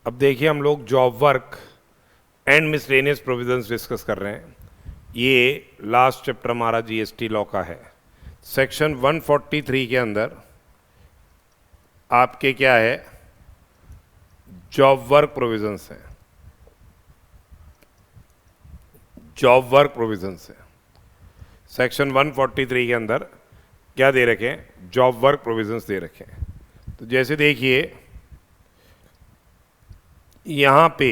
अब देखिए हम लोग job work and miscellaneous provisions discuss कर रहे हैं। ये लास्ट चैप्टर हमारा जीएसटी लॉ का है। सेक्शन 143 के अंदर आपके क्या है, जॉब वर्क प्रोविजंस है। जॉब वर्क प्रोविजंस है सेक्शन 143 के अंदर क्या दे रखे हैं, जॉब वर्क प्रोविजंस दे रखे हैं। तो जैसे देखिए यहां पे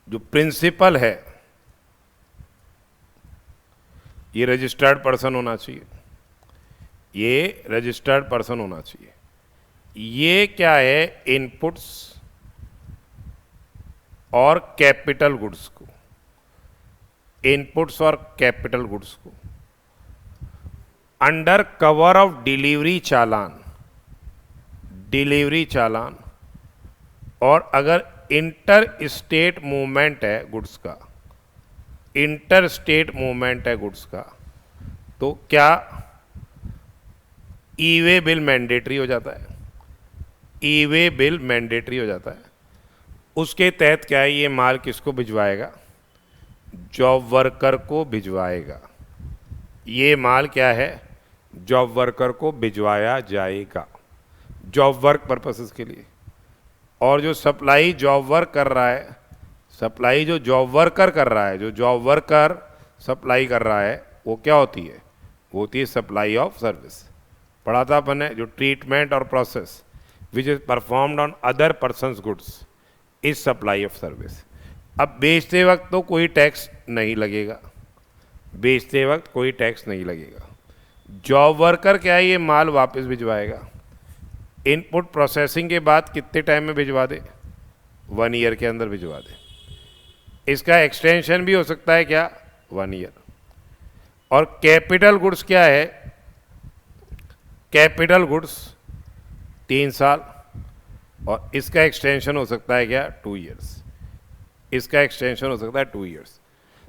जो प्रिंसिपल है ये रजिस्टर्ड पर्सन होना चाहिए, ये रजिस्टर्ड पर्सन होना चाहिए। ये क्या है, इनपुट्स और कैपिटल गुड्स को, इनपुट्स और कैपिटल गुड्स को under cover of delivery challan, delivery challan, और अगर इंटर स्टेट मूवमेंट है गुड्स का, इंटर स्टेट मूवमेंट है गुड्स का, तो क्या ई वे बिल मैंडेटरी हो जाता है, ई वे बिल मैंडेटरी हो जाता है। उसके तहत क्या है, ये माल किसको भिजवाएगा, जॉब वर्कर को भिजवाएगा। ये माल क्या है, जॉब वर्कर को भिजवाया जाएगा जॉब वर्क पर्पसेस के लिए। और जो सप्लाई जॉब वर्क कर रहा है, सप्लाई जो जॉब वर्कर कर रहा है, जो जॉब वर्कर सप्लाई कर रहा है, वो क्या होती है, वो होती है सप्लाई ऑफ सर्विस। पढ़ा था अपन ने, जो ट्रीटमेंट और process which is performed on other persons goods is supply of service. अब बेचते वक्त तो कोई टैक्स नहीं लगेगा, बेचते वक्त कोई टैक्स नहीं लगेगा। जॉब वर्कर क्या है, ये माल वापस भिजवाएगा। इनपुट प्रोसेसिंग के बाद कितने टाइम में भिजवा दे, 1 ईयर के अंदर भिजवा दे। इसका एक्सटेंशन भी हो सकता है क्या, 1 ईयर। और कैपिटल गुड्स क्या है, कैपिटल गुड्स 3 साल, और इसका एक्सटेंशन हो सकता है क्या, 2 ईयर्स। इसका एक्सटेंशन हो सकता है 2 ईयर्स।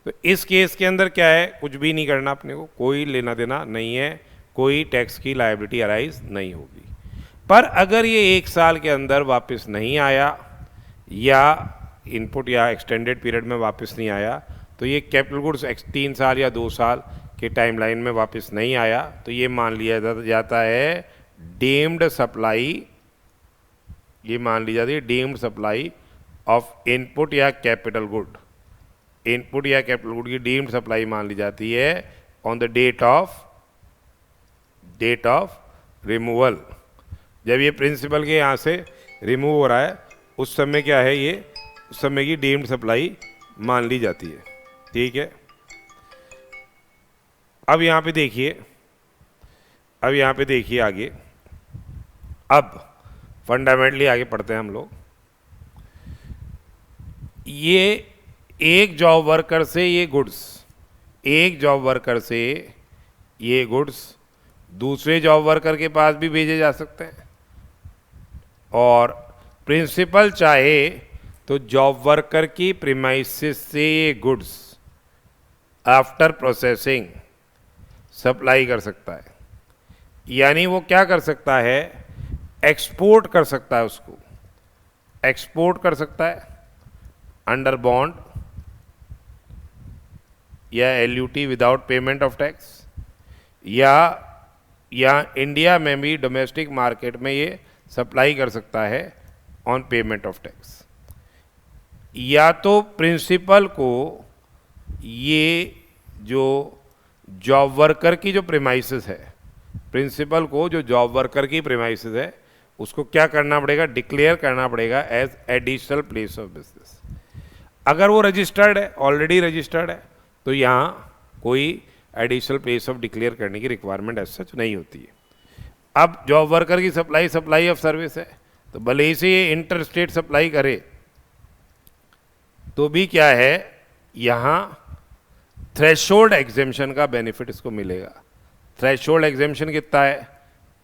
तो इस केस के अंदर क्या है, कुछ भी नहीं करना अपने को, कोई लेना देना नहीं है, कोई टैक्स की लायबिलिटी अराइज नहीं होगी। पर अगर ये 1 साल के अंदर वापस नहीं आया, या इनपुट या एक्सटेंडेड पीरियड में वापस नहीं आया, तो ये कैपिटल गुड्स 3 साल या 2 साल के टाइमलाइन में वापस नहीं आया, तो ये मान लिया जाता है डीम्ड सप्लाई, ये मान ली जाती है डीम्ड सप्लाई ऑफ इनपुट या कैपिटल गुड। इनपुट या कैपिटल गुड की डीम्ड सप्लाई मान ली जाती है on the date of removal. जब ये प्रिंसिपल के यहाँ से रिमूव हो रहा है, उस समय क्या है, ये उस समय की डीम्ड सप्लाई मान ली जाती है। ठीक है, अब यहाँ पे देखिए, अब यहाँ पे देखिए आगे, अब फंडामेंटली आगे पढ़ते हैं हम लोग। ये एक जॉब वर्कर से ये गुड्स, एक जॉब वर्कर से ये गुड्स दूसरे जॉब वर्कर के पास भी भेजे जा सकते हैं, और प्रिंसिपल चाहे तो जॉब वर्कर की प्रीमाइसिस से ये गुड्स आफ्टर प्रोसेसिंग सप्लाई कर सकता है। यानी वो क्या कर सकता है, एक्सपोर्ट कर सकता है, उसको एक्सपोर्ट कर सकता है अंडर बॉन्ड या LUT without payment of tax, या इंडिया में भी डोमेस्टिक मार्केट में ये सप्लाई कर सकता है ऑन पेमेंट ऑफ टैक्स। या तो प्रिंसिपल को ये जो जॉब वर्कर की जो प्रीमाइसिस है, प्रिंसिपल को जो जॉब वर्कर की प्रीमाइसिस है, उसको क्या करना पड़ेगा, डिक्लेयर करना पड़ेगा as additional place of business. अगर वो रजिस्टर्ड है, ऑलरेडी रजिस्टर्ड है, तो यहाँ कोई एडिशनल प्लेस ऑफ डिक्लेयर करने की रिक्वायरमेंट एज सच नहीं होती है। अब जॉब वर्कर की सप्लाई सप्लाई ऑफ सर्विस है, तो भले ही से ये इंटर स्टेट सप्लाई करे, तो भी क्या है, यहाँ थ्रेशोल्ड एग्जेम्पशन का बेनिफिट इसको मिलेगा। थ्रेशोल्ड एग्जेम्पशन कितना है,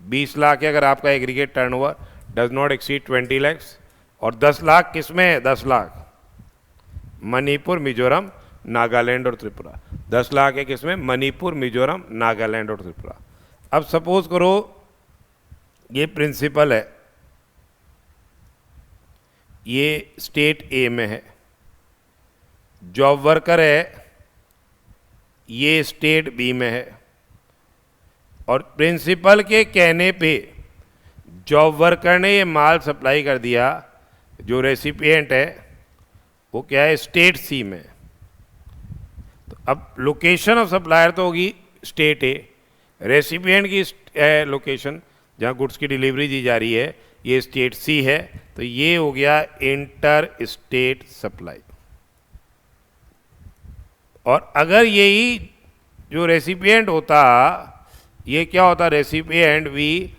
20 लाख है अगर आपका aggregate turnover does not exceed 20 lakhs, और 10 लाख किसमें है, 10 लाख मणिपुर, मिजोरम, नागालैंड और त्रिपुरा। 10 लाख है किसमें, मणिपुर, मिजोरम, नागालैंड और त्रिपुरा। अब सपोज करो ये प्रिंसिपल है, ये स्टेट ए में है, जॉब वर्कर है ये स्टेट बी में है, और प्रिंसिपल के कहने पे जॉब वर्कर ने ये माल सप्लाई कर दिया, जो रेसिपिएंट है वो क्या है, स्टेट सी में। तो अब लोकेशन ऑफ सप्लायर तो होगी स्टेट ए, रेसिपिएंट की लोकेशन जहाँ गुड्स की डिलीवरी दी जा रही है ये स्टेट सी है, तो ये हो गया इंटर स्टेट सप्लाई। और अगर यही जो रेसिपिएंट होता, ये क्या होता, रेसिपिएंट भी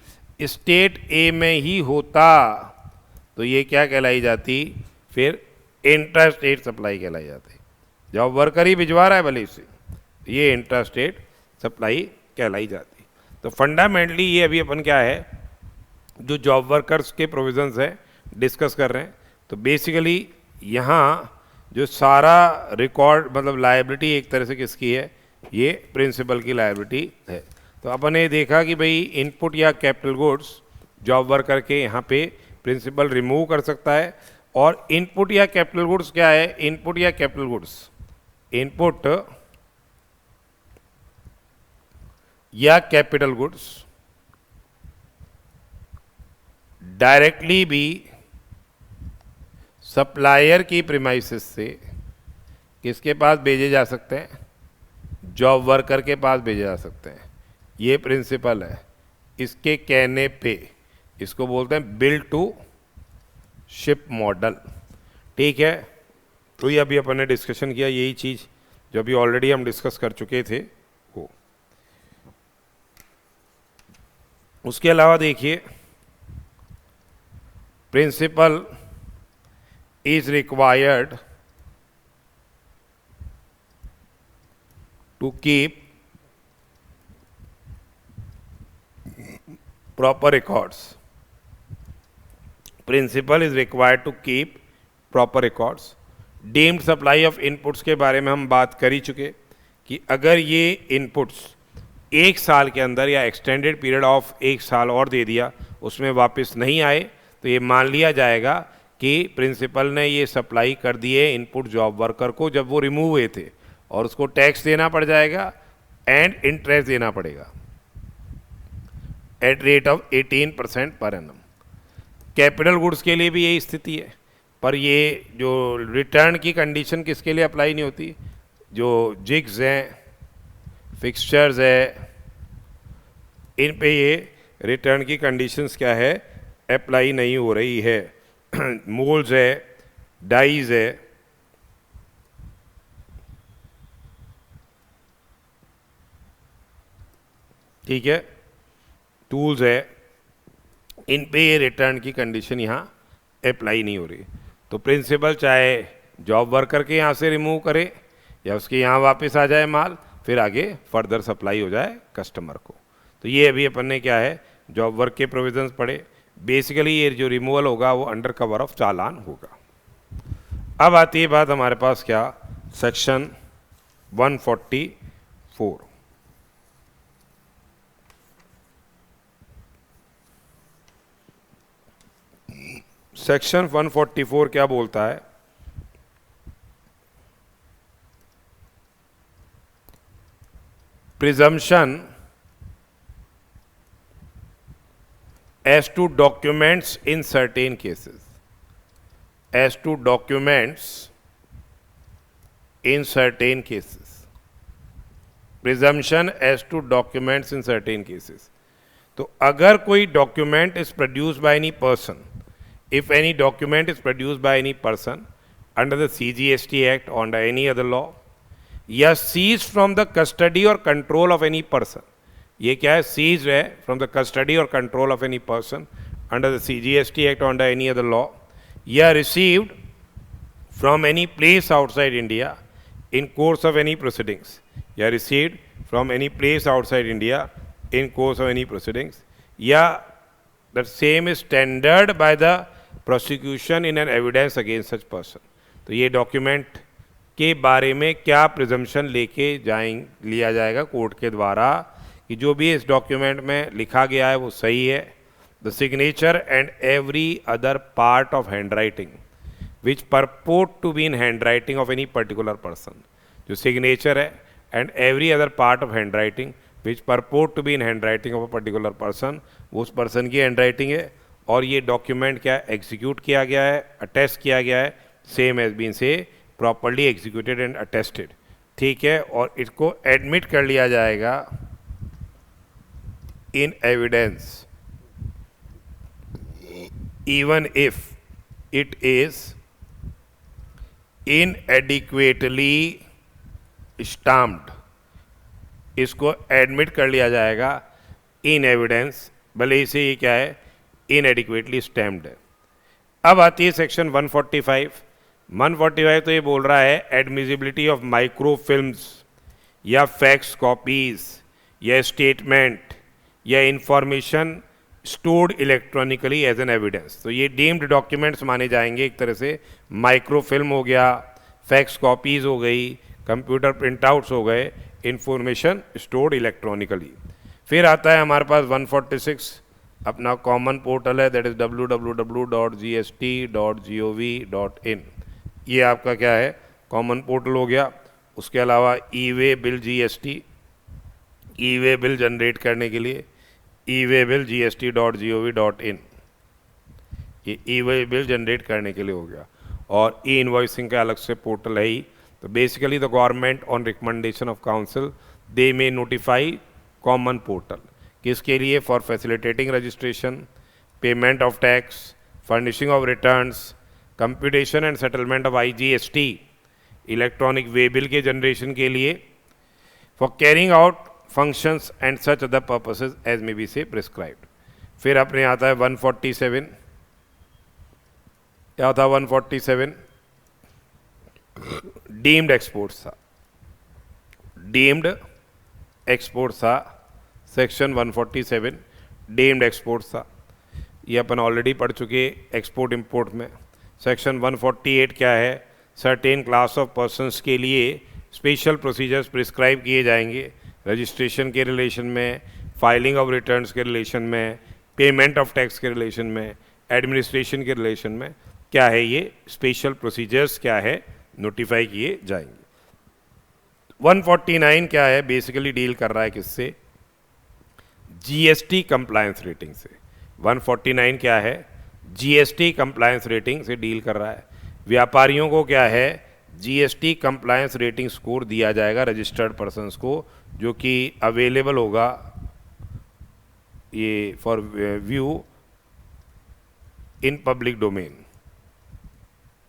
स्टेट ए में ही होता, तो ये क्या कहलाई जाती, फिर इंटर स्टेट सप्लाई कहलाई जाती। जॉब वर्कर ही भिजवा रहा है भले इससे, ये इंटर स्टेट सप्लाई कहलाई जाती। तो फंडामेंटली ये अभी अपन क्या है, जो जॉब वर्कर्स के प्रोविजंस है डिस्कस कर रहे हैं। तो बेसिकली यहाँ जो सारा रिकॉर्ड मतलब लायबिलिटी एक तरह से किसकी है, ये प्रिंसिपल की लायबिलिटी है। तो अपन ने देखा कि भाई इनपुट या कैपिटल गुड्स जॉब वर्कर के यहाँ पे प्रिंसिपल रिमूव कर सकता है। और इनपुट या कैपिटल गुड्स क्या है, इनपुट या कैपिटल गुड्स, इनपुट या कैपिटल गुड्स डायरेक्टली भी सप्लायर की प्रीमाइसेस से किसके पास भेजे जा सकते हैं, जॉब वर्कर के पास भेजे जा सकते हैं। ये प्रिंसिपल है, इसके कहने पे इसको बोलते हैं बिल टू शिप मॉडल। ठीक है, तो ये अभी अपन ने डिस्कशन किया यही चीज़ जो अभी ऑलरेडी हम डिस्कस कर चुके थे वो। उसके अलावा देखिए, principal is required to keep proper records. Principal is required to keep proper records. Deemed supply of inputs के बारे में हम बात कर ही चुके कि अगर ये inputs एक साल के अंदर या एक्सटेंडेड पीरियड ऑफ एक साल और दे दिया, उसमें वापस नहीं आए, तो ये मान लिया जाएगा कि प्रिंसिपल ने ये सप्लाई कर दिए इनपुट जॉब वर्कर को जब वो रिमूव हुए थे, और उसको टैक्स देना पड़ जाएगा एंड इंटरेस्ट देना पड़ेगा at rate of 18% per annum. Capital goods के लिए भी यही स्थिति है, पर ये जो रिटर्न की कंडीशन किसके लिए अप्लाई नहीं होती, जो जिग्स हैं, फिक्सचर्स है, इन पे ये रिटर्न की कंडीशंस क्या है, अप्लाई नहीं हो रही है। मोल्स है, डाइज है, ठीक है, टूल्स है, इन पे ये रिटर्न की कंडीशन यहाँ अप्लाई नहीं हो रही। तो प्रिंसिपल चाहे जॉब वर्कर के यहाँ से रिमूव करे या उसके यहाँ वापस आ जाए माल, फिर आगे फर्दर सप्लाई हो जाए कस्टमर को। तो ये अभी अपन ने क्या है, जॉब वर्क के प्रोविजंस पढ़े। बेसिकली ये जो रिमूवल होगा वो अंडर कवर ऑफ चालान होगा। अब आती है बात हमारे पास क्या, सेक्शन 144। सेक्शन 144 क्या बोलता है, presumption as to documents in certain cases, as to documents in certain cases, presumption as to documents in certain cases। तो अगर कोई document is produced by any person, if any document is produced by any person under the CGST Act or under any other law, या seized from the custody or control of any person, ये क्या है, seize है from the custody और control of any person under the CGST act और under any other law, या received from any place outside India in course of any proceedings, या received from any place outside India in course of any proceedings, या the same is tendered by the prosecution in an evidence against such person. तो ये document के बारे में क्या presumption लेके लिया जाएगा कोर्ट के द्वारा कि जो भी इस डॉक्यूमेंट में लिखा गया है वो सही है। The signature and every other part of handwriting which purport to be in handwriting of any particular person, जो सिग्नेचर है and every other part of handwriting which purport to be in handwriting of a particular person, वो उस person की hand writing है और ये document क्या execute किया गया है, अटेस्ट किया गया है, सेम एज बीन से प्रॉपरली एग्जीक्यूटेड एंड अटेस्टेड, ठीक है। और इसको एडमिट कर लिया जाएगा in evidence even if it is inadequately stamped, इसको एडमिट कर लिया जाएगा इन एविडेंस, भले ही से ये क्या है inadequately stamped है। अब आती है सेक्शन 145। 145 तो ये बोल रहा है एडमिजिबिलिटी ऑफ माइक्रो फिल्म्स या फैक्स कॉपीज या स्टेटमेंट या information stored electronically as an evidence. तो ये डीम्ड डॉक्यूमेंट्स माने जाएंगे एक तरह से। माइक्रो फिल्म हो गया, फैक्स कॉपीज हो गई, कंप्यूटर प्रिंटआउट्स हो गए, इंफॉर्मेशन स्टोर्ड इलेक्ट्रॉनिकली। फिर आता है हमारे पास 146 अपना कॉमन पोर्टल है, दैट इज www.gst.gov.in। ये आपका क्या है कॉमन पोर्टल हो गया। उसके अलावा ई वे बिल जीएसटी, ई वे बिल जनरेट करने के लिए ई वे बिल gst.gov.in, ये ई वे बिल जनरेट करने के लिए हो गया। और ई इन्वॉइसिंग का अलग से पोर्टल है ही। तो basically the government on recommendation of council they may notify common portal, किसके लिए, for facilitating registration, payment of tax, furnishing of returns, computation and settlement of IGST, electronic way bill के generation के लिए, for carrying out functions and such other purposes as may be से प्रिस्क्राइब्ड। फिर अपने आता है 147, क्या था 147, डीम्ड एक्सपोर्ट्स था, डीम्ड एक्सपोर्ट्स था, सेक्शन 147 डीम्ड एक्सपोर्ट्स था। ये अपन ऑलरेडी पढ़ चुके एक्सपोर्ट इंपोर्ट में। सेक्शन 148 क्या है, सर्टेन क्लास ऑफ पर्सन्स के लिए स्पेशल प्रोसीजर्स प्रिस्क्राइब किए जाएंगे रजिस्ट्रेशन के रिलेशन में, फाइलिंग ऑफ रिटर्न्स के रिलेशन में, पेमेंट ऑफ टैक्स के रिलेशन में, एडमिनिस्ट्रेशन के रिलेशन में क्या है, ये स्पेशल प्रोसीजर्स क्या है नोटिफाई किए जाएंगे। 149 क्या है, बेसिकली डील कर रहा है किससे, GST कंप्लायंस रेटिंग से। 149 क्या है, GST कंप्लायंस रेटिंग से डील कर रहा है। व्यापारियों को क्या है, GST कंप्लायंस रेटिंग स्कोर दिया जाएगा रजिस्टर्ड पर्सन्स को, जो कि अवेलेबल होगा ये for view in public domain,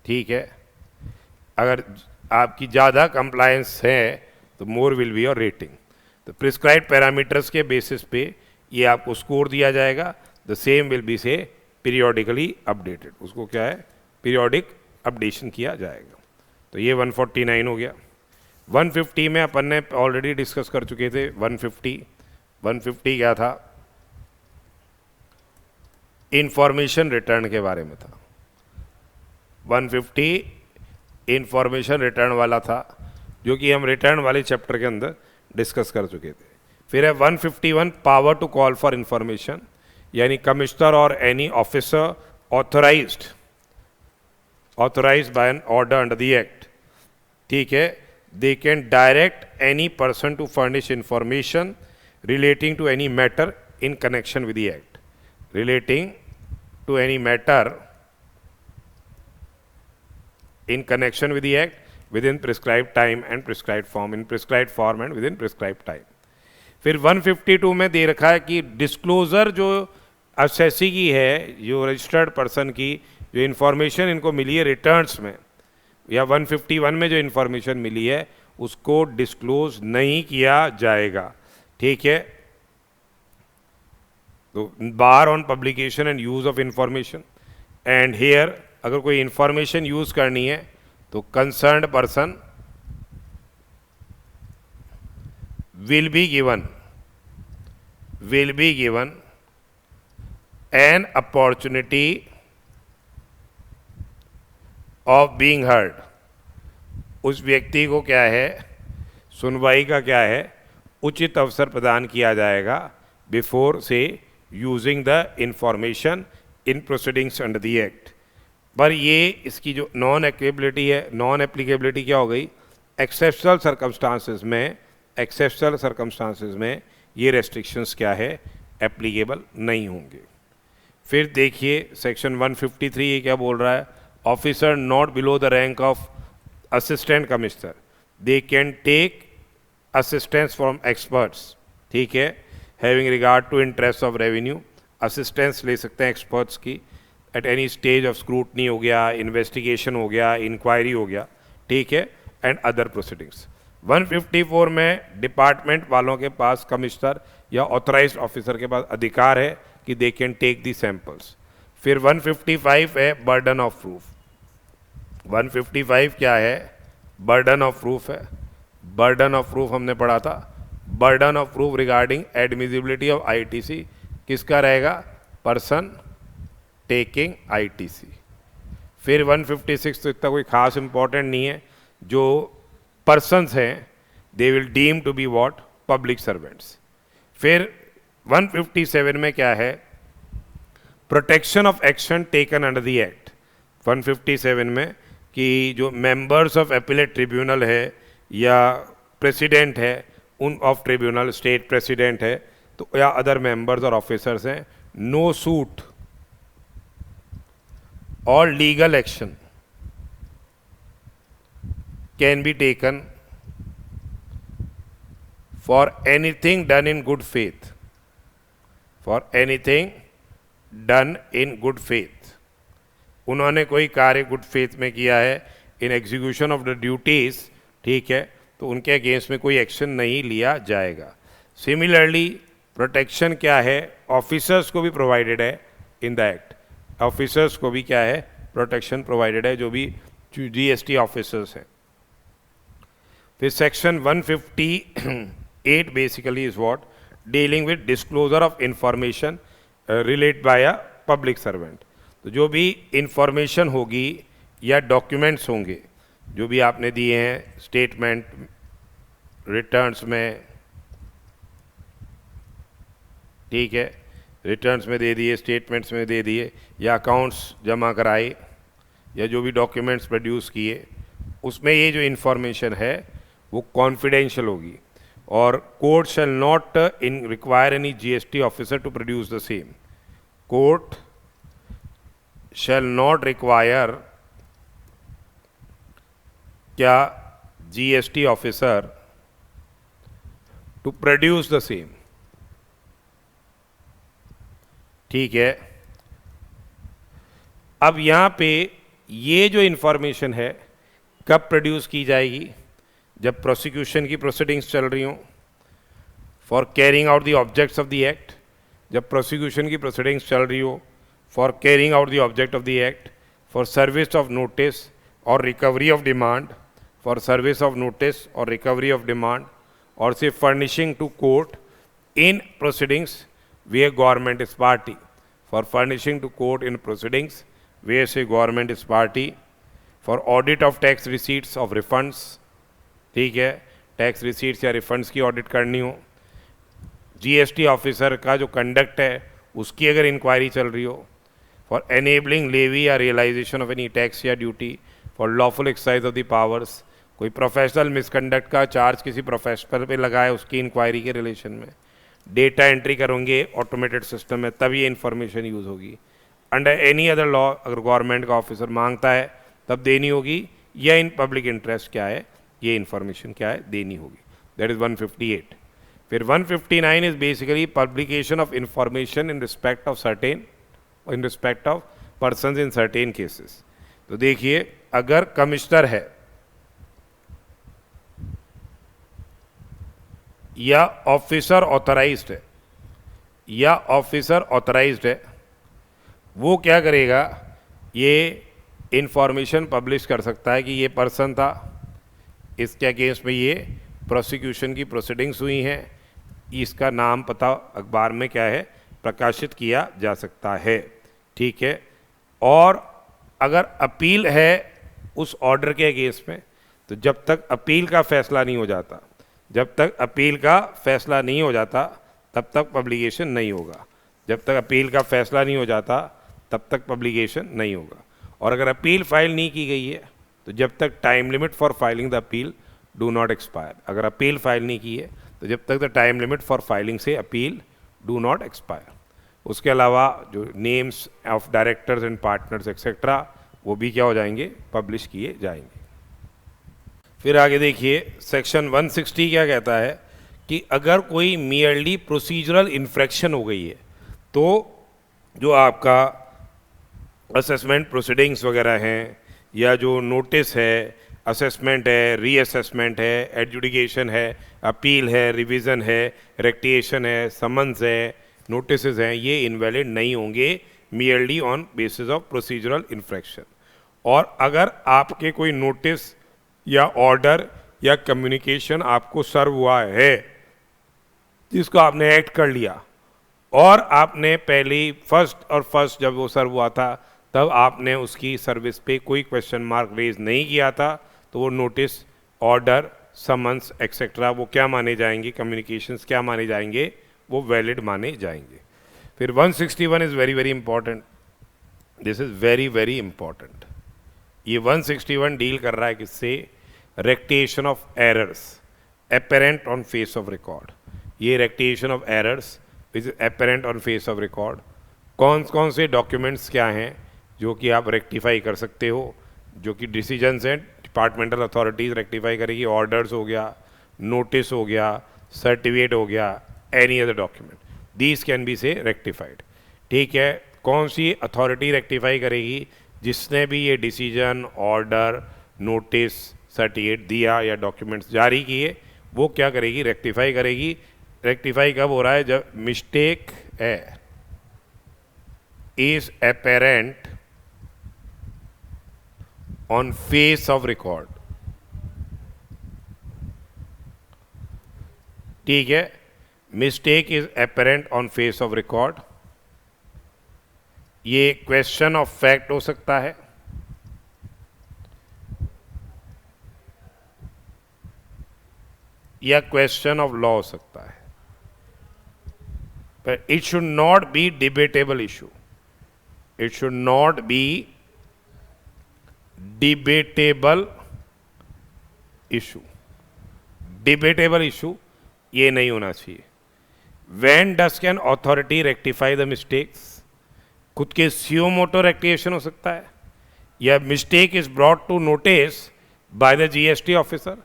ठीक है। अगर आपकी ज़्यादा कंप्लायंस है तो more will be your rating. तो प्रिस्क्राइब्ड पैरामीटर्स के बेसिस पे ये आपको स्कोर दिया जाएगा। द सेम विल बी से पीरियोडिकली अपडेटेड, उसको क्या है पीरियोडिक अपडेशन किया जाएगा। तो ये 149 हो गया। 150 में अपन ने ऑलरेडी डिस्कस कर चुके थे। 150 क्या था, इंफॉर्मेशन रिटर्न के बारे में था। 150 इंफॉर्मेशन रिटर्न वाला था, जो कि हम रिटर्न वाले चैप्टर के अंदर डिस्कस कर चुके थे। फिर है 151 power to call for information, यानी कमिश्नर और any officer authorised by an order under the act, ठीक है, they can direct any person to furnish information relating to any matter in connection with the act, relating to any matter in connection with the act within prescribed time and prescribed form, in prescribed form and within prescribed time। फिर 152 में दे रखा है कि disclosure जो assessee की है, जो registered person की जो इन्फॉर्मेशन इनको मिली है रिटर्न्स में, या 151 में जो इन्फॉर्मेशन मिली है उसको डिस्क्लोज नहीं किया जाएगा, ठीक है। तो bar on publication and use of information, and here अगर कोई इंफॉर्मेशन यूज करनी है तो concerned person will be given an opportunity of being heard. उस व्यक्ति को क्या है, सुनवाई का क्या है, उचित अवसर प्रदान किया जाएगा बिफोर से using the information in proceedings under the act. पर ये इसकी जो नॉन एप्लीकेबिलिटी है, नॉन एप्लीकेबिलिटी क्या हो गई, एक्सेप्शनल सर्कमस्टांसेस में ये रेस्ट्रिक्शंस क्या है, एप्लीकेबल नहीं होंगे। फिर देखिए सेक्शन 153 ये क्या बोल रहा है, officer not below the rank of assistant commissioner they can take assistance from experts, ठीक है, having regard to interest of revenue, assistance ले सकते हैं एक्सपर्ट्स की at any stage of scrutiny हो गया, इन्वेस्टिगेशन हो गया, इंक्वायरी हो गया, ठीक है, एंड अदर प्रोसीडिंग्स। 154 में डिपार्टमेंट वालों के पास, कमिश्नर या ऑथराइज्ड ऑफिसर के पास अधिकार है कि they can take the samples. फिर 155 है बर्डन ऑफ प्रूफ। 155 क्या है, बर्डन ऑफ प्रूफ है। बर्डन ऑफ प्रूफ हमने पढ़ा था, burden of proof regarding admissibility of ITC किसका रहेगा, पर्सन टेकिंग आईटीसी। फिर 156 तो इतना कोई खास इंपॉर्टेंट नहीं है, जो पर्सन्स हैं they will deem to be what, public servants. फिर 157 में क्या है, protection of action taken under the act. 157 में कि जो मेंबर्स ऑफ एपिलेट ट्रिब्यूनल है या प्रेसिडेंट है उन ऑफ ट्रिब्यूनल, स्टेट प्रेसिडेंट है तो या अदर मेंबर्स और ऑफिसर्स हैं, नो सूट और legal action can be taken for anything done in good faith, for anything done in good faith. उन्होंने कोई कार्य गुड फेथ में किया है in execution of the duties, ठीक है, तो उनके अगेंस्ट में कोई एक्शन नहीं लिया जाएगा। सिमिलरली प्रोटेक्शन क्या है, ऑफिसर्स को भी प्रोवाइडेड है इन द एक्ट, ऑफिसर्स को भी क्या है, प्रोटेक्शन प्रोवाइडेड है, जो भी जीएसटी ऑफिसर्स हैं। फिर section 158 basically is what, dealing with disclosure of information relate by a public servant. तो जो भी इंफॉर्मेशन होगी या डॉक्यूमेंट्स होंगे जो भी आपने दिए हैं स्टेटमेंट, रिटर्न्स में, ठीक है, रिटर्न्स में दे दिए, स्टेटमेंट्स में दे दिए, या अकाउंट्स जमा कराए, या जो भी डॉक्यूमेंट्स प्रोड्यूस किए, उसमें ये जो इंफॉर्मेशन है वो कॉन्फिडेंशियल होगी। और court shall not in require any GST officer to produce the same. Court shall not require क्या, GST officer to produce the same, ठीक है। अब यहाँ पे ये जो इंफॉर्मेशन है कब प्रोड्यूस की जाएगी, जब प्रोसिक्यूशन की प्रोसीडिंग्स चल रही हों, for carrying out the objects of the act, जब प्रोसिक्यूशन की प्रोसीडिंग्स चल रही हो for carrying out the object of the act, for service of notice और recovery of demand, for service of notice और रिकवरी ऑफ डिमांड, और से furnishing to court in proceedings where government is party, for furnishing to court in proceedings where say government is party, for audit of tax receipts of refunds, ठीक है, tax receipts या refunds की audit करनी हो, GST officer का जो conduct है उसकी अगर इंक्वायरी चल रही हो, फॉर एनेबलिंग लेवी या रियलाइजेशन ऑफ एनी टैक्स या duty, for lawful exercise of the powers, कोई प्रोफेशनल मिसकंडक्ट का चार्ज किसी प्रोफेशनल पे लगाए उसकी इंक्वायरी के रिलेशन में, डेटा एंट्री करोगे ऑटोमेटेड सिस्टम में तब ये इन्फॉर्मेशन यूज़ होगी। अंडर एनी अदर लॉ अगर गवर्नमेंट का ऑफिसर मांगता है तब देनी होगी, या इन पब्लिक इंटरेस्ट क्या है ये इन्फॉर्मेशन क्या है देनी होगी। That is 158। फिर 159 is basically publication of information in respect of certain, in respect of persons in certain cases. तो देखिए अगर कमिश्नर है या ऑफिसर ऑथराइज्ड है, या ऑफिसर ऑथराइज्ड है, वो क्या करेगा, ये इंफॉर्मेशन पब्लिश कर सकता है कि ये पर्सन था, इसके अगेंस्ट में ये प्रोसिक्यूशन की प्रोसीडिंग्स हुई हैं, इसका नाम पता अखबार में क्या है प्रकाशित किया जा सकता है, ठीक है। और अगर अपील है उस ऑर्डर के अगेंस्ट में, तो जब तक अपील का फैसला नहीं हो जाता, जब तक अपील का फैसला नहीं हो जाता तब तक पब्लिकेशन नहीं होगा, जब तक अपील का फैसला नहीं हो जाता तब तक पब्लिकेशन नहीं होगा। और अगर अपील फाइल नहीं की गई है तो जब तक time limit for filing the appeal do not expire, अगर अपील फाइल नहीं की है तो जब तक the time limit for filing से अपील डू नॉट एक्सपायर। उसके अलावा जो names of directors and partners etcetera वो भी क्या हो जाएंगे, पब्लिश किए जाएंगे। फिर आगे देखिए सेक्शन 160 क्या कहता है कि अगर कोई मियरली प्रोसीजरल इन्फ्रैक्शन हो गई है तो जो आपका असेसमेंट प्रोसीडिंग्स वगैरह हैं या जो नोटिस है, असेसमेंट है, रीअसेसमेंट है, एडजुडिकेशन है, अपील है, रिवीजन है, रेक्टिएशन है, समन्स है, नोटिसेस हैं, ये इनवैलिड नहीं होंगे merely on basis of procedural infarction. और अगर आपके कोई नोटिस या ऑर्डर या कम्युनिकेशन आपको सर्व हुआ है जिसको आपने एक्ट कर लिया और आपने पहले फर्स्ट जब वो सर्व हुआ था तब आपने उसकी सर्विस पे कोई क्वेश्चन मार्क रेज नहीं किया था, तो वो नोटिस, ऑर्डर, समन्स एक्सेट्रा वो क्या माने जाएंगे, कम्युनिकेशंस क्या माने जाएंगे, वो वैलिड माने जाएंगे। फिर 161 is very very important, this is very very important. ये 161 डील कर रहा है किससे, rectification of errors apparent on face of record. ये rectification of errors which is apparent on face of record, कौन कौन से डॉक्यूमेंट्स क्या हैं जो कि आप रेक्टिफाई कर सकते हो, जो कि डिसीजंस हैं डिपार्टमेंटल अथॉरिटीज़ रेक्टिफाई करेगी, ऑर्डर्स हो गया, नोटिस हो गया, सर्टिफिकेट हो गया, any other document, these can be से रेक्टिफाइड। ठीक है, कौन सी अथॉरिटी रेक्टिफाई करेगी, जिसने भी ये डिसीजन, ऑर्डर, नोटिस, सर्टिफिकेट दिया या डॉक्यूमेंट्स जारी किए वो क्या करेगी, रेक्टिफाई करेगी। रेक्टिफाई कब हो रहा है, जब मिस्टेक है is apparent on face of record. ठीक है, mistake is apparent on face of record. ये क्वेश्चन ऑफ फैक्ट हो सकता है, या क्वेश्चन ऑफ लॉ हो सकता है, पर it should not be debatable issue, it should not be debatable issue. Debatable issue ये नहीं होना चाहिए। When does can authority rectify the mistakes, खुद के सीओ मोटो रेक्टिएशन हो सकता है, या mistake is brought to notice by the GST officer,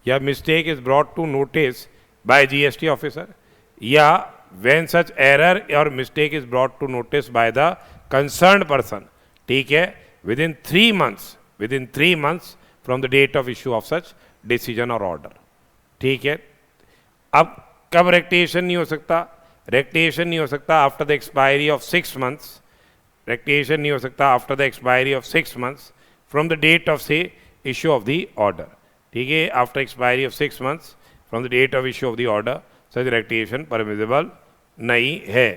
या mistake is brought to notice by GST officer, या व्हेन सच एरर और mistake is brought to notice by the concerned person. ठीक है, within 3 months from the date of issue of such decision और order. ठीक है, अब कब रेक्टिएशन नहीं हो सकता, रेक्टिएशन नहीं हो सकता after the expiry of 6 months, rectification नहीं हो सकता after the expiry of 6 months from the date of से इशू ऑफ द ऑर्डर। ठीक है, after expiry of 6 months from the date of issue of the order such rectification permissible नहीं है।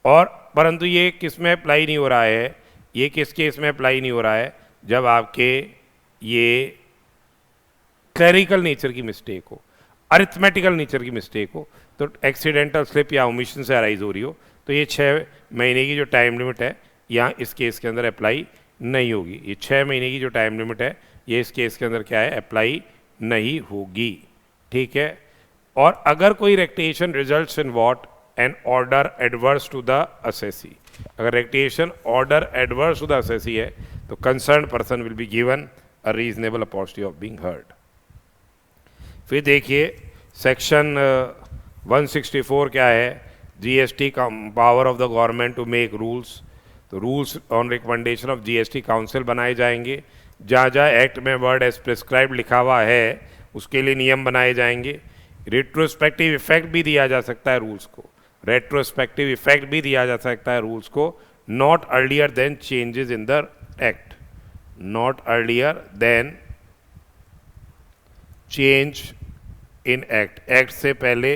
और परंतु ये किस में अप्लाई नहीं हो रहा है, ये किस केस में अप्लाई नहीं हो रहा है, जब आपके ये क्लरिकल नेचर की मिस्टेक हो, अरिथमेटिकल नेचर की मिस्टेक हो, तो एक्सीडेंटल स्लिप या ओमिशन से अराइज हो रही हो, तो ये 6 महीने की जो टाइम लिमिट है यहाँ इस केस के अंदर अप्लाई नहीं होगी। ये 6 महीने की जो टाइम लिमिट है ये इस केस के अंदर क्या है, अप्लाई नहीं होगी। ठीक है, और अगर कोई rectification results in what, an order adverse to the assessee, अगर rectification order adverse to the assessee है तो concern person will be given a reasonable opportunity of being heard. फिर देखिए सेक्शन 164 क्या है, जीएसटी का power of the government to make rules. तो rules on recommendation of GST council बनाए जाएंगे, जहाँ जहाँ एक्ट में वर्ड एज प्रिस्क्राइब लिखा हुआ है उसके लिए नियम बनाए जाएंगे। रेट्रोस्पेक्टिव इफेक्ट भी दिया जा सकता है रूल्स को, रेट्रोस्पेक्टिव इफेक्ट भी दिया जा सकता है रूल्स को, not earlier than changes in the act, not earlier than change in act, act से पहले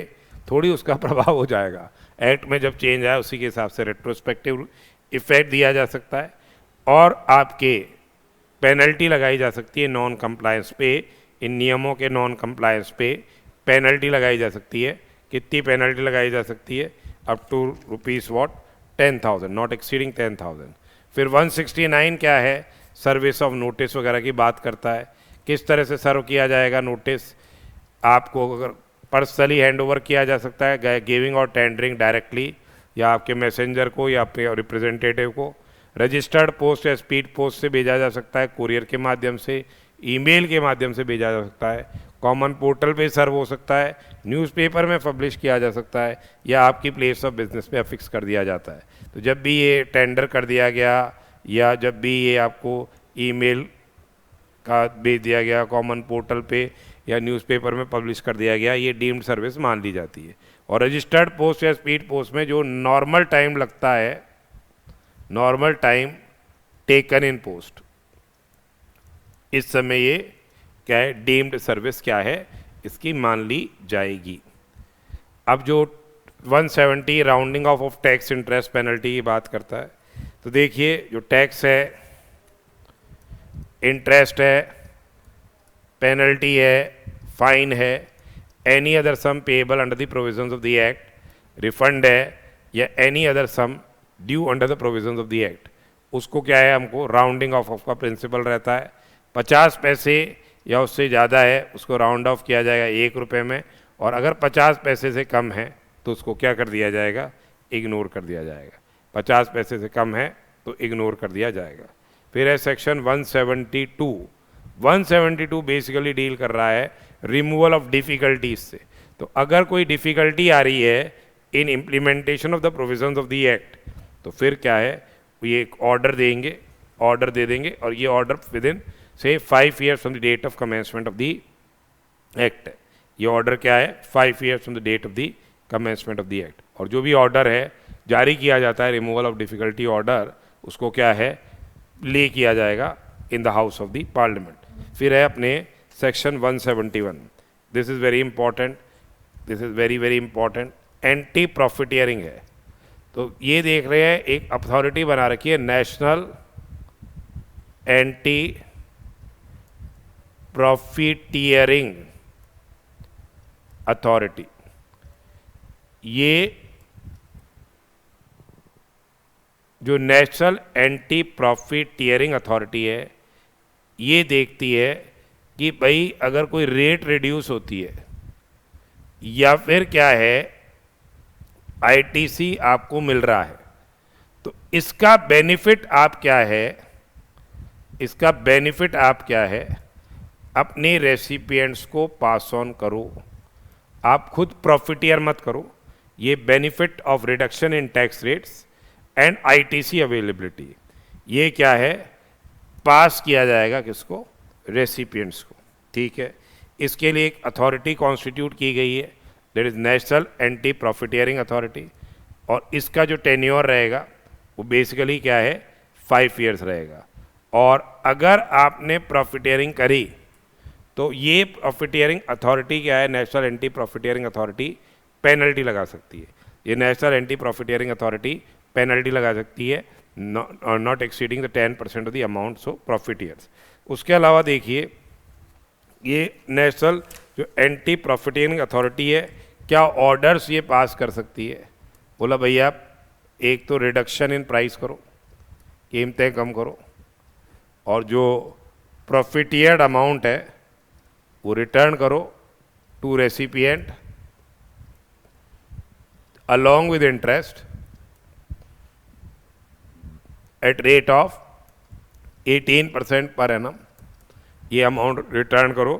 थोड़ी उसका प्रभाव हो जाएगा, एक्ट में जब चेंज आया उसी के हिसाब से रेट्रोस्पेक्टिव इफेक्ट दिया जा सकता है। और आपके पेनल्टी लगाई जा सकती है नॉन कंप्लायंस पे, इन नियमों के नॉन कंप्लायंस पे पेनल्टी लगाई जा सकती है। कितनी पेनल्टी लगाई जा सकती है, up to rupees what 10,000, not exceeding 10,000। फिर 169 क्या है, सर्विस ऑफ नोटिस वगैरह की बात करता है, किस तरह से सर्व किया जाएगा नोटिस। आपको अगर पर्सनली हैंड ओवर किया जा सकता है, गिविंग और टेंडरिंग डायरेक्टली, या आपके मैसेंजर को या आपके रिप्रेजेंटेटिव को। रजिस्टर्ड पोस्ट या स्पीड पोस्ट से भेजा जा सकता है, कुरियर के माध्यम से, ईमेल के माध्यम से भेजा जा सकता है, कॉमन पोर्टल पे सर्व हो सकता है, न्यूज़पेपर में पब्लिश किया जा सकता है, या आपकी प्लेस ऑफ बिजनेस पे अफिक्स कर दिया जाता है। तो जब भी ये टेंडर कर दिया गया या जब भी ये आपको ईमेल का भेज दिया गया, कॉमन पोर्टल पे या न्यूज़पेपर में पब्लिश कर दिया गया, ये डीम्ड सर्विस मान ली जाती है। और रजिस्टर्ड पोस्ट या स्पीड पोस्ट में जो नॉर्मल टाइम लगता है, normal time taken in post, इस समय ये क्या है, डीम्ड सर्विस क्या है, इसकी मान ली जाएगी। अब जो 170 rounding off tax interest penalty की बात करता है, तो देखिए जो टैक्स है, इंटरेस्ट है, पेनल्टी है, फाइन है, any other sum payable under the provisions of the act, refund है, या any other sum due under the provisions of the act, उसको क्या है, हमको राउंडिंग ऑफ का प्रिंसिपल रहता है। 50 पैसे या उससे ज़्यादा है उसको राउंड ऑफ किया जाएगा 1 रुपये में, और अगर 50 पैसे से कम है तो उसको क्या कर दिया जाएगा, इग्नोर कर दिया जाएगा। 50 पैसे से कम है तो इग्नोर कर दिया जाएगा। फिर है सेक्शन 172। 172 बेसिकली डील कर रहा है रिमूवल ऑफ डिफ़िकल्टीज से। तो अगर कोई डिफ़िकल्टी आ रही है इन implementation of the provisions of the act, तो फिर क्या है, ये एक ऑर्डर देंगे, ऑर्डर दे देंगे, और ये ऑर्डर विद इन से 5 years from the date of commencement of the act है। ये ऑर्डर क्या है, 5 years from the date of the commencement of the act. और जो भी ऑर्डर है जारी किया जाता है, रिमूवल ऑफ डिफ़िकल्टी ऑर्डर, उसको क्या है, ले किया जाएगा in the house of the parliament. फिर है अपने section 171, this is very important, this is very very important, anti profiteering है। तो ये देख रहे हैं एक अथॉरिटी बना रखी है, नेशनल एंटी प्रॉफिटियरिंग अथॉरिटी। ये जो नेशनल एंटी प्रॉफिटियरिंग अथॉरिटी है, ये देखती है कि भाई अगर कोई रेट रिड्यूस होती है या फिर क्या है आईटीसी आपको मिल रहा है, तो इसका बेनिफिट आप क्या है, इसका बेनिफिट आप क्या है, अपने रेसिपिएंट्स को पास ऑन करो, आप खुद प्रॉफिटियर मत करो। ये benefit of reduction in tax rates and ITC availability, ये क्या है, पास किया जाएगा किसको, रेसिपिएंट्स को। ठीक है, इसके लिए एक अथॉरिटी कॉन्स्टिट्यूट की गई है, that is national anti profiteering authority, और इसका जो टेन्योर रहेगा वो बेसिकली क्या है, 5 ईयर्स रहेगा। और अगर आपने प्रॉफिटियरिंग करी तो ये प्रॉफिटियरिंग अथॉरिटी क्या है, national anti profiteering authority penalty लगा सकती है। ये national anti profiteering authority penalty लगा सकती है not exceeding the 10% of the amounts of profiteers. उसके अलावा देखिए ये नेशनल जो एंटी प्रॉफिटियरिंग अथॉरिटी है, क्या ऑर्डर्स ये पास कर सकती है, बोला भैया एक तो रिडक्शन इन प्राइस करो, कीमतें कम करो, और जो प्रॉफिटियर्ड अमाउंट है वो रिटर्न करो to recipient along with interest at rate of 18% per annum, ये अमाउंट रिटर्न करो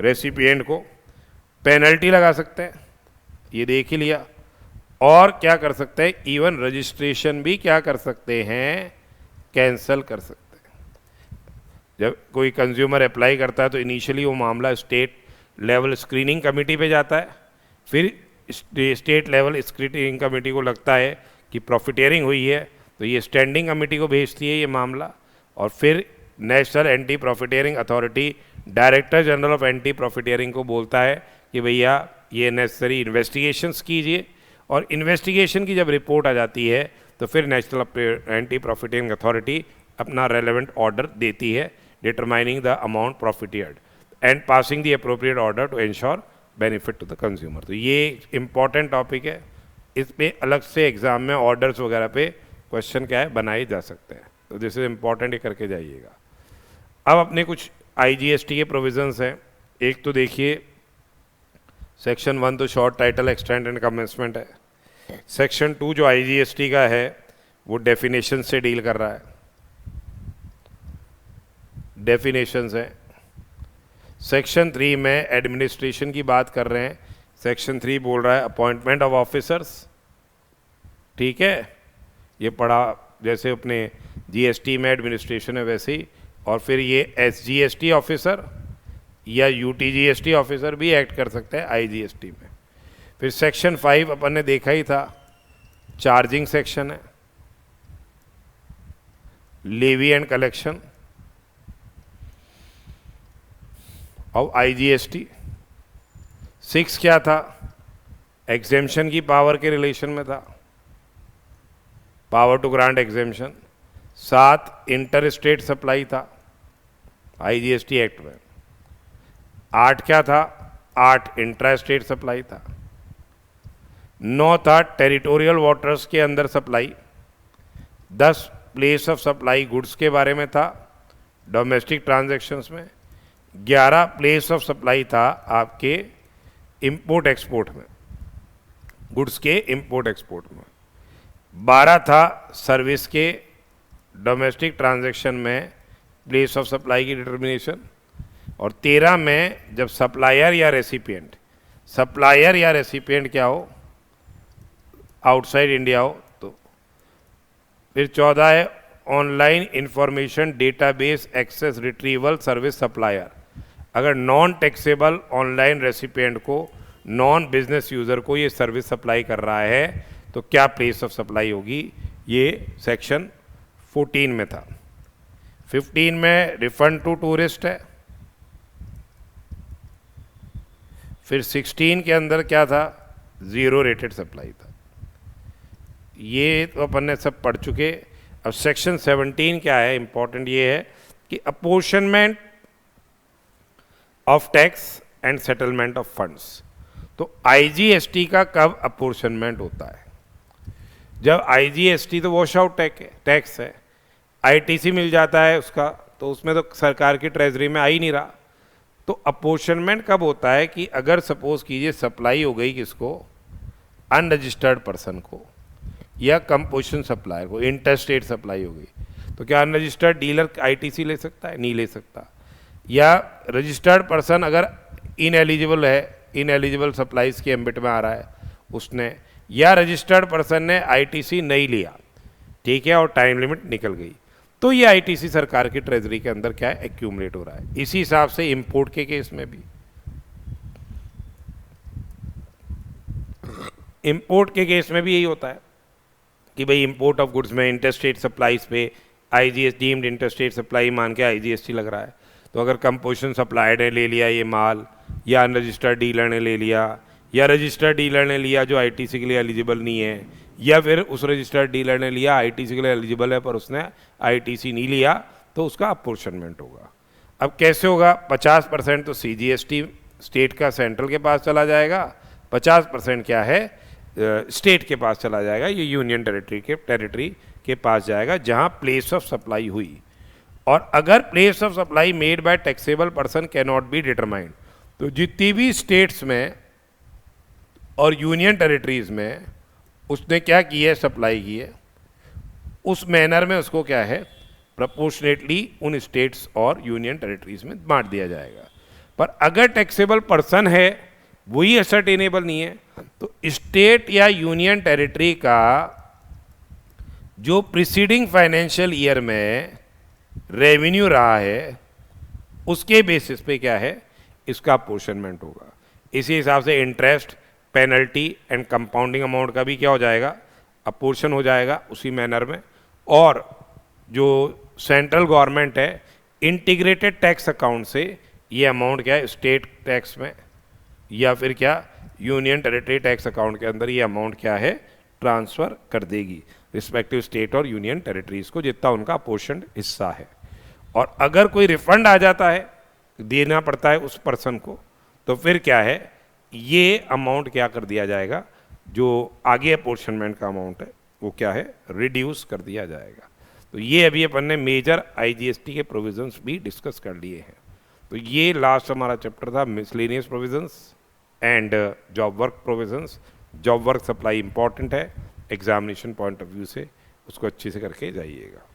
रेसिपिएंट को। पेनल्टी लगा सकते हैं, ये देख ही लिया। और क्या कर सकते हैं, इवन रजिस्ट्रेशन भी क्या कर सकते हैं, कैंसिल कर सकते हैं। जब कोई कंज्यूमर अप्लाई करता है तो इनिशियली वो मामला स्टेट लेवल स्क्रीनिंग कमेटी पे जाता है, फिर स्टेट लेवल स्क्रीनिंग कमेटी को लगता है कि प्रॉफिटियरिंग हुई है तो ये स्टैंडिंग कमेटी को भेजती है ये मामला, और फिर national anti profiteering authority director general of anti profiteering को बोलता है कि भैया ये नेसेसरी इन्वेस्टिगेशंस कीजिए, और इन्वेस्टिगेशन की जब रिपोर्ट आ जाती है तो फिर नेशनल एंटी प्रॉफिटियरिंग अथॉरिटी अपना रेलेवेंट ऑर्डर देती है determining the amount profiteered and passing the appropriate order to ensure benefit to the consumer. तो ये इम्पॉर्टेंट टॉपिक है, इस पे अलग से एग्जाम में ऑर्डर्स वगैरह पे क्वेश्चन क्या है बनाए जा सकते हैं। तो दिस इज इम्पॉर्टेंट, ये करके जाइएगा। अब अपने कुछ आईजीएसटी के प्रोविजंस हैं। एक तो देखिए सेक्शन 1 तो short title extend and commencement है। सेक्शन 2 जो आईजीएसटी का है वो डेफिनेशन से डील कर रहा है, डेफिनेशंस है। सेक्शन 3 में एडमिनिस्ट्रेशन की बात कर रहे हैं। सेक्शन 3 बोल रहा है अपॉइंटमेंट ऑफ ऑफिसर्स, ठीक है, ये पढ़ा जैसे अपने जीएसटी में एडमिनिस्ट्रेशन है वैसे ही। और फिर ये एसजीएसटी ऑफिसर या यूटीजीएसटी ऑफिसर भी एक्ट कर सकते हैं आईजीएसटी में। फिर सेक्शन 5 अपन ने देखा ही था, चार्जिंग सेक्शन है, लेवी एंड कलेक्शन और आईजीएसटी। 6 क्या था, एग्जेम्पशन की पावर के रिलेशन में था, power to grant exemption. 7 inter state supply था आईजीएसटी एक्ट में। 8 क्या था, 8 इंट्रा स्टेट सप्लाई था। 9 था टेरिटोरियल वाटर्स के अंदर supply. 10 place of supply goods के बारे में था डोमेस्टिक ट्रांजैक्शंस में। 11 प्लेस ऑफ सप्लाई था आपके इंपोर्ट एक्सपोर्ट में, गुड्स के इंपोर्ट एक्सपोर्ट में। 12 था सर्विस के डोमेस्टिक ट्रांजैक्शन में प्लेस ऑफ सप्लाई की डिटर्मिनेशन। और 13 में जब सप्लायर या रेसिपिएंट, सप्लायर या रेसिपिएंट क्या हो, आउटसाइड इंडिया हो तो। फिर 14 है online information database access retrieval service supplier. अगर नॉन टैक्सेबल ऑनलाइन रेसिपिएंट को, नॉन बिजनेस यूज़र को ये सर्विस सप्लाई कर रहा है तो क्या प्लेस ऑफ सप्लाई होगी, ये सेक्शन 14 में था। 15 में रिफंड टू टूरिस्ट है। फिर 16 के अंदर क्या था, ज़ीरो रेटेड सप्लाई था। ये तो अपन ने सब पढ़ चुके। अब सेक्शन 17 क्या है, इंपॉर्टेंट ये है कि apportionment of tax and settlement of funds. तो आईजीएसटी का कब अपोर्शनमेंट होता है, जब आईजीएसटी तो वॉश आउट टैक्स है, आईटीसी मिल जाता है उसका, तो उसमें तो सरकार की ट्रेजरी में आ ही नहीं रहा। तो अपोर्शनमेंट कब होता है कि अगर सपोज कीजिए सप्लाई हो गई किसको, अनरजिस्टर्ड पर्सन को या कंपोजिशन सप्लायर को, इंटरस्टेट सप्लाई हो गई, तो क्या अनरजिस्टर्ड डीलर आईटीसी ले सकता है, नहीं ले सकता। या रजिस्टर्ड पर्सन अगर इनएलिजिबल है, इनएलिजिबल सप्लाईज के एम्बिट में आ रहा है उसने, या रजिस्टर्ड पर्सन ने आईटीसी नहीं लिया, ठीक है, और टाइम लिमिट निकल गई, तो ये आईटीसी सरकार की ट्रेजरी के अंदर क्या है, एक्यूमुलेट हो रहा है। इसी हिसाब से इंपोर्ट के केस में भी, इंपोर्ट के केस में भी यही होता है कि भाई इंपोर्ट ऑफ गुड्स में इंटरस्टेट सप्लाईज पे आईजीएस डीम्ड इंटरस्टेट सप्लाई मान के आईजीएसटी लग रहा है। तो अगर कंपोजिशन सप्लायर ने ले लिया ये माल, या अनरजिस्टर्ड डीलर ने ले लिया, या रजिस्टर्ड डीलर ने लिया जो आईटीसी के लिए एलिजिबल नहीं है, या फिर उस रजिस्टर्ड डीलर ने लिया आईटीसी के लिए एलिजिबल है पर उसने आईटीसी नहीं लिया, तो उसका अपोर्शनमेंट होगा। अब कैसे होगा, 50% तो सीजीएसटी स्टेट का सेंट्रल के पास चला जाएगा, 50% क्या है स्टेट के पास चला जाएगा, ये यूनियन टेरिटरी के पास जाएगा जहां प्लेस ऑफ सप्लाई हुई। और अगर place of supply made by taxable person can not be determined, तो जितनी भी स्टेट्स में और यूनियन टेरिटरीज में उसने क्या की है, सप्लाई की है, उस मैनर में उसको क्या है, प्रपोर्शनेटली उन स्टेट्स और यूनियन टेरिटरीज में बांट दिया जाएगा। पर अगर टैक्सेबल पर्सन है वही असर्टेनेबल नहीं है, तो स्टेट या यूनियन टेरिटरी का जो प्रीसीडिंग फाइनेंशियल ईयर में रेवेन्यू रहा है उसके बेसिस पे क्या है, इसका अपोर्शनमेंट होगा। इसी हिसाब से interest, penalty and compounding amount का भी क्या हो जाएगा, अपोर्शन हो जाएगा उसी मैनर में। और जो सेंट्रल गवर्नमेंट है इंटीग्रेटेड टैक्स अकाउंट से ये अमाउंट क्या है, स्टेट टैक्स में या फिर क्या यूनियन टेरिटरी टैक्स अकाउंट के अंदर ये अमाउंट क्या है, ट्रांसफ़र कर देगी रिस्पेक्टिव स्टेट और यूनियन टेरिटरीज को जितना उनका अपोर्शन हिस्सा है। और अगर कोई रिफंड आ जाता है, देना पड़ता है उस पर्सन को, तो फिर क्या है, ये अमाउंट क्या कर दिया जाएगा, जो आगे अपोर्शनमेंट का अमाउंट है वो क्या है, रिड्यूस कर दिया जाएगा। तो ये अभी अपन ने मेजर आईजीएसटी के प्रोविजंस भी डिस्कस कर लिए हैं। तो ये लास्ट हमारा चैप्टर था miscellaneous provisions and job work provisions. Job work supply important है एग्जामिनेशन पॉइंट ऑफ व्यू से, उसको अच्छे से करके जाइएगा।